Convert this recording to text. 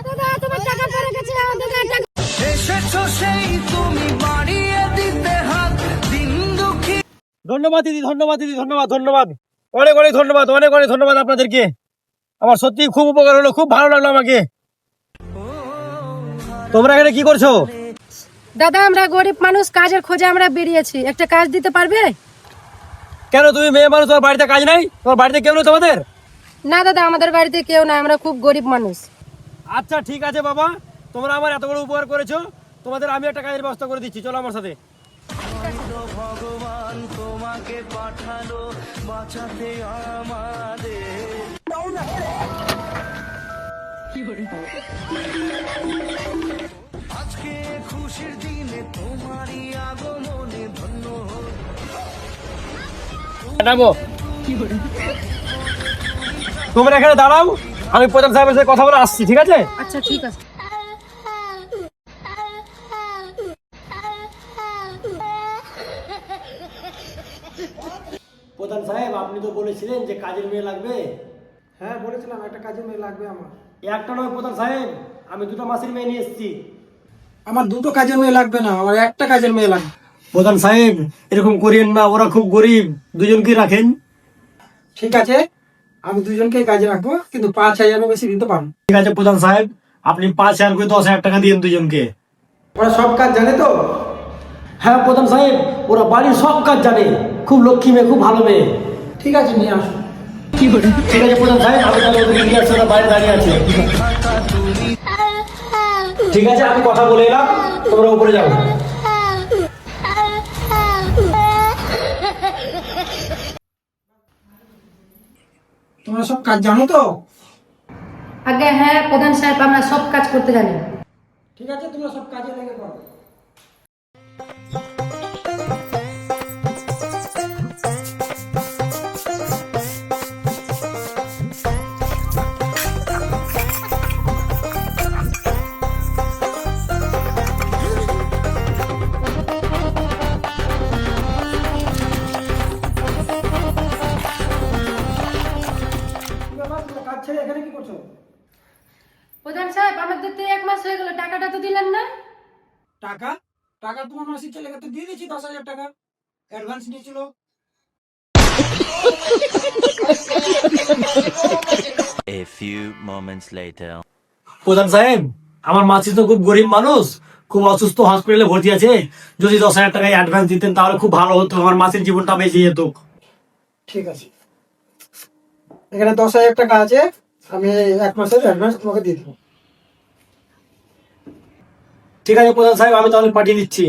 দাদা তোমার টাকা পড়ে গেছে, আমাদের টাকা এসেছো সেই তুমি বাড়িয়ে দিতে হাত দিন দুঃখী। ধন্যবাদ দিদি, ধন্যবাদ দিদি, ধন্যবাদ ধন্যবাদ, অনেক অনেক ধন্যবাদ, অনেক অনেক ধন্যবাদ আপনাদেরকে। আমার সত্যি খুব উপকার হলো, খুব ভালো লাগলো আমাকে। তোমরা এখানে কি করছো? দাদা আমরা গরিব মানুষ, কাজের খোঁজে আমরা বেরিয়েছি, একটা কাজ দিতে পারবে? কেন তুমি মেয়ে মানুষ, তোমার বাড়িতে কাজ নাই? তোমার বাড়িতে কেউ নেই তোমাদের? না দাদা আমাদের বাড়িতে কেউ না, আমরা খুব গরিব মানুষ। আচ্ছা ঠিক আছে বাবা, তোমরা আমার এত বড় উপকার করেছো, তোমাদের আমি একটা কাজের ব্যবস্থা করে দিচ্ছি, চলো আমার সাথে। ভগবান তোমাকে পাঠালো বাঁচাতে আমাদের। আজকে খুশির দিনে তোমারই আগমনে ধন্য হোক। নামো। তোমরা এখানে দাঁড়াও, আমি প্রধান সাহেবের সাথে কথা বলে আসছি, ঠিক আছে? আচ্ছা ঠিক আছে। প্রধান সাহেব আপনি তো বলেছিলেন যে কাজের মেয়ে লাগবে। হ্যাঁ বলেছিলাম একটা কাজের মেয়ে লাগবে আমার। একটা নয় প্রধান সাহেব, আমি দুটো মাসের মেয়ে নিয়ে এসেছি। আমার দুটো কাজের মেয়ে লাগবে না, আমার একটা কাজের মেয়ে লাগবে। প্রধান সাহেব এরকম করিয়েন না, ওরা খুব গরিব, দুজনকে রাখেন। ঠিক আছে আমি দুজনকেই কাজে রাখবো, কিন্তু 5,000 বেশি দিতে পারবো। ঠিক আছে প্রধান সাহেব, আপনি 5,000 করে 10,000 টাকা দিন দুজনকে। ওরা সব কাজ জানে তো? হ্যাঁ প্রধান সাহেব, ওরা বাড়ির সব কাজ জানে, খুব লক্ষ্মী মেয়ে, খুব ভালো মেয়ে। ঠিক আছে নিয়ে আসো। ঠিক আছে প্রধান সাহেব, আমি তাহলে ওদেরকে নিয়ে আসছি, ওরা বাইরে দাঁড়িয়ে আছে। ঠিক আছে আমি কথা বলে এলাম, তোমরা উপরে যাও। তোমরা সব কাজ জানো তো? আগে হ্যাঁ প্রধান সাহেব, আমরা সব কাজ করতে জানি। ঠিক আছে তোমরা সব কাজে লেগে পড়ো। কাজ ছেড়ে এখানে কি করছো? প্রধান সাহেব আমাদের তো 1 মাস হয়ে গেল, টাকাটা তো দিলেন না। টাকা টাকা তোমার মাসির ছেলেকে তো দিয়ে দিচ্ছি 10,000 টাকা অ্যাডভান্স নিয়েছিল। A few moments later. প্রধান সাহেব আমার মাসি তো খুব গরিব মানুষ, খুব অসুস্থ, হসপিটালে ভর্তি আছে। যদি 10,000 টাকা অ্যাডভান্স দিতেন তাহলে খুব ভালো হতো, আমার মাসির জীবনটা বেঁচে যেত। ঠিক আছে এখানে 10,000 টাকা আছে, আমি 1 মাসের অ্যাডভান্স তোমাকে দিয়ে দেবো। ঠিক আছে প্রধান সাহেব, আমি তাহলে পাঠিয়ে দিচ্ছি।